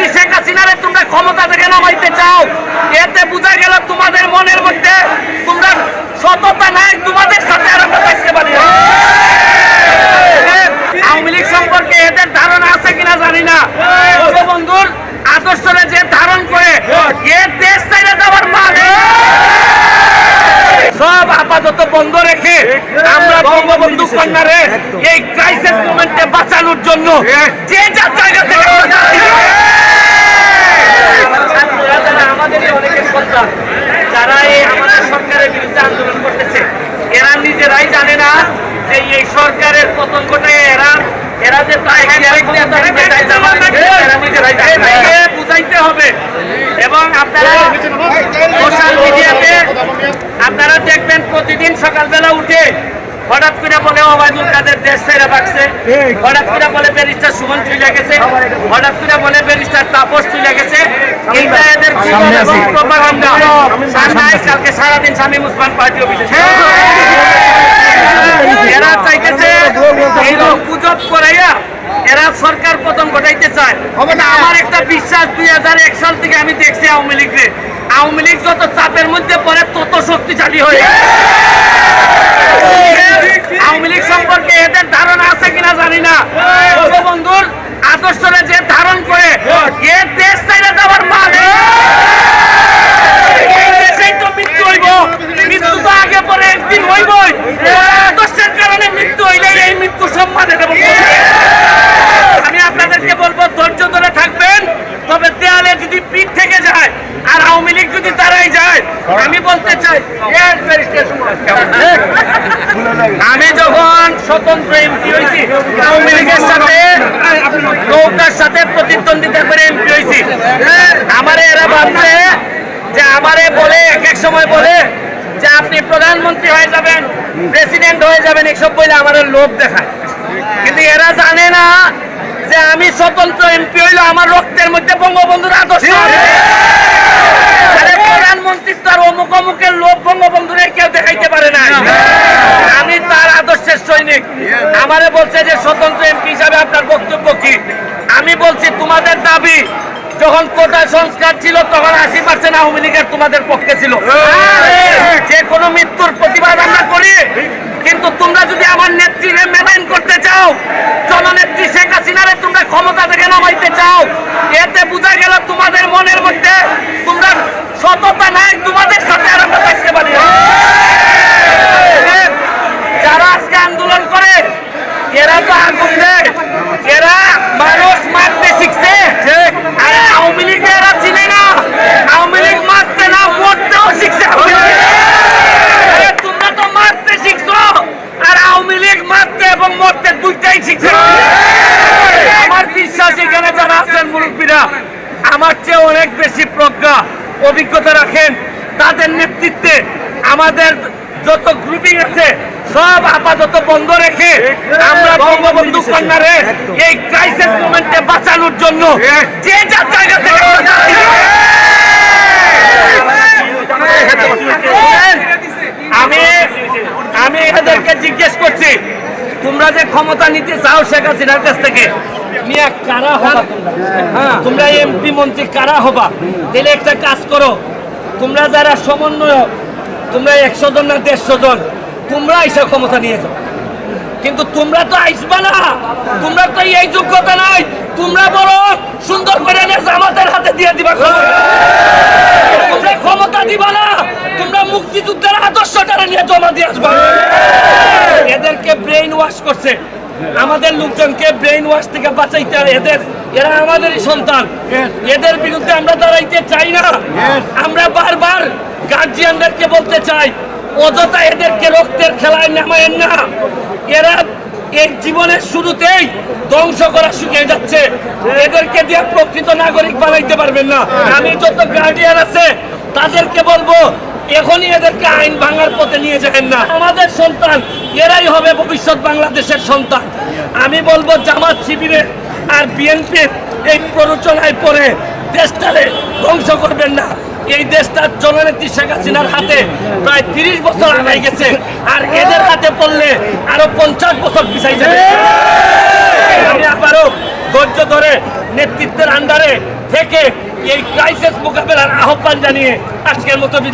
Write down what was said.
নেত্রী শেখ হাসিনারে তোমরা ক্ষমতা থেকে নামাইতে চাও, এতে বোঝা গেল তোমাদের মনের মধ্যে তোমরা সততা নাই, তোমাদের সাথে আর আমরা থাকতে পারি না। আওয়ামী লীগ সম্পর্কে এদের ধারণা আছে কিনা জানি না, বঙ্গবন্ধুর আদর্শরে যে ধারণ করে এ দেশ ছেড়ে যাওয়ার মানে সব আপাতত বন্ধ রেখে আমরা বঙ্গবন্ধু কন্যারে এই ক্রাইসিস মোমেন্টে বাঁচানোর জন্য যে যার জায়গা থেকে আমাদেরই অনেকের সন্তান যারা এই আমাদের সরকারের বিরুদ্ধে আন্দোলন করতেছে, এরা নিজেরাই জানে না যে এই সরকারের পতন ঘটায় এরা যে বুঝাইতে হবে। এবং আপনারা সোশ্যাল মিডিয়াতে আপনারা দেখবেন প্রতিদিন সকালবেলা উঠে হঠাৎ করে বলে ওবায়দুল কাদের দেশ ছেড়ে ভাগছে, হঠাৎ করে বলে ব্যারিস্টার সুমন চলে গেছে, হঠাৎ করে বলে ব্যারিস্টার তাপস চলে গেছে। এইটা এদের প্রপাগান্ডা। কালকে সারাদিন শামীম ওসমান পার্টি অফিসে এরা চাইতেছে এইরকম গুজব করাইয়া এরা সরকার পতন ঘটাইতে চায়। আমার একটা বিশ্বাস 2001 সাল থেকে আমি দেখছি আওয়ামী লীগ যত চাপের মধ্যে পড়ে তত শক্তিশালী হয়ে। আওয়ামী লীগ সম্পর্কে এদের ধারণা আছে কিনা জানি না, বঙ্গবন্ধুর আদর্শরে যে ধারণ করে এ দেশ ছেড়ে যাওয়ার মানে তো মৃত্যু হইব, মৃত্যু তো আগে পরে একদিন হইবই। আদর্শের কারণে মৃত্যু হইলে এই মৃত্যু সম্মানে দেব। আমি আপনাদেরকে বলবো ধৈর্য ধরে থাকবেন, তবে দেয়ালে যদি পিঠ থেকে যায় আর আওয়ামী লীগ যদি দাঁড়াই যায়, আমি বলতে চাই আমি যখন স্বতন্ত্র এমপি হয়েছি আওয়ামী লীগের সাথে নৌকার সাথে প্রতিদ্বন্দ্বিতা করে এমপি হয়েছি, আমারে এরা ভাবছে যে আমারে বলে এক সময় বলে যে আপনি প্রধানমন্ত্রী হয়ে যাবেন, প্রেসিডেন্ট হয়ে যাবেন, এসব বলে আমার লোভ দেখায়। কিন্তু এরা জানে না যে আমি স্বতন্ত্র এমপি হইলে আমার রক্তের মধ্যে বঙ্গবন্ধুর আদর্শ। প্রধানমন্ত্রীত্ব আর অমুক অমুকের লোভ বঙ্গবন্ধুর কেউ দেখাইতে পারে না। আমি তার আদর্শের সৈনিক। আমারে বলছে যে স্বতন্ত্র এমপি হিসাবে আপনার বক্তব্য কি? আমি বলছি তোমাদের দাবি যখন কোটা সংস্কার ছিল তখন 80% আওয়ামী লীগের তোমাদের পক্ষে ছিল। যে কোনো মৃত্যুর প্রতিবাদ আমরা করি, কিন্তু তোমরা যদি আমার নেত্রীকে মেনটেন করতে চাও, জননেত্রী শেখ হাসিনারে তোমরা ক্ষমতা থেকে নামাইতে চাও, এতে বোঝা গেল তোমাদের মনের মধ্যে তোমরা সততা নাই, তোমাদের সাথে আর আমরা থাকতে পারি না। যারা আজকে আন্দোলন করে এরা তো আগুন দেয়, এরা মানুষ মারতে শিখছে। আর আওয়ামী লীগ এরা চিনে না, আওয়ামী লীগ মারতে না মরতেও শিখছে। তোমরা তো মারতে শিখছো, আর আওয়ামী লীগ মারতে এবং মরতে দুইটাই শিখছে। আমার বিশ্বাস এখানে যারা আছেন মুরব্বীরা আমার চেয়ে অনেক বেশি প্রজ্ঞা অভিজ্ঞতা রাখেন। তাদের নেতৃত্বে আমাদের যত গ্রুপিং আছে সব আপাতত বন্ধ রেখে আমরা বঙ্গবন্ধু কন্যারে এই ক্রাইসিস মোমেন্টে বাঁচানোর জন্য যে যার জায়গা থেকে আমি এদেরকে জিজ্ঞেস করছি, তোমরা যে ক্ষমতা নিতে চাও শেখ হাসিনার কাছ থেকে, মিয়া কারা হবা? তোমরা এমপি মন্ত্রী কারা হবা? তাহলে একটা কাজ করো, তোমরা যারা সমন্বয়ক, তোমরা 100 জন না 150 জন, তোমরা এসে ক্ষমতা নিয়ে যাও। কিন্তু তোমরা তো আইসবা না, তোমরা তো এই যোগ্যতা নাই। তোমরা বড় সুন্দর করে জামাতের হাতে দিয়ে দিবা, তোমরা ক্ষমতা দিবা না, তোমরা মুক্তিযুদ্ধের আদর্শটা নিয়ে জমা দিয়ে আসবা। এদেরকে ব্রেইন ওয়াশ করছে, আমাদের লোকজনকে ব্রেইন ওয়াশ থেকে বাঁচাইতে হবে। এরা আমাদেরই সন্তান, এদের বিরুদ্ধে আমরা দাঁড়াইতে চাই না। আমরা বারবার গার্জিয়ানদেরকে বলতে চাই, অযথা এদেরকে রক্তের খেলায় নামায়েন না। এরা এই জীবনের শুরুতেই ধ্বংস করা শিখে যাচ্ছে, এদেরকে দিয়ে প্রকৃত নাগরিক বানাইতে পারবেন না। আমি যত গার্ডিয়ান আছে তাদেরকে বলবো এখনই এদেরকে আইন ভাঙার পথে নিয়ে যাবেন না। আমাদের সন্তান, এরাই হবে ভবিষ্যৎ বাংলাদেশের সন্তান। আমি বলবো জামাত শিবিরের আর বিএনপির এই প্ররোচনায় পড়ে দেশটারে ধ্বংস করবেন না। এই দেশটা জননেত্রী শেখ হাসিনার হাতে প্রায় 30 বছর আগাই গেছে, আর এদের হাতে পড়লে আরো 50 বছর পিছাই যাবে। আমি আবারও ধৈর্য ধরে নেতৃত্বের আন্ডারে থেকে এই ক্রাইসিস মোকাবেলার আহ্বান জানিয়ে আজকের মতো বিদায়।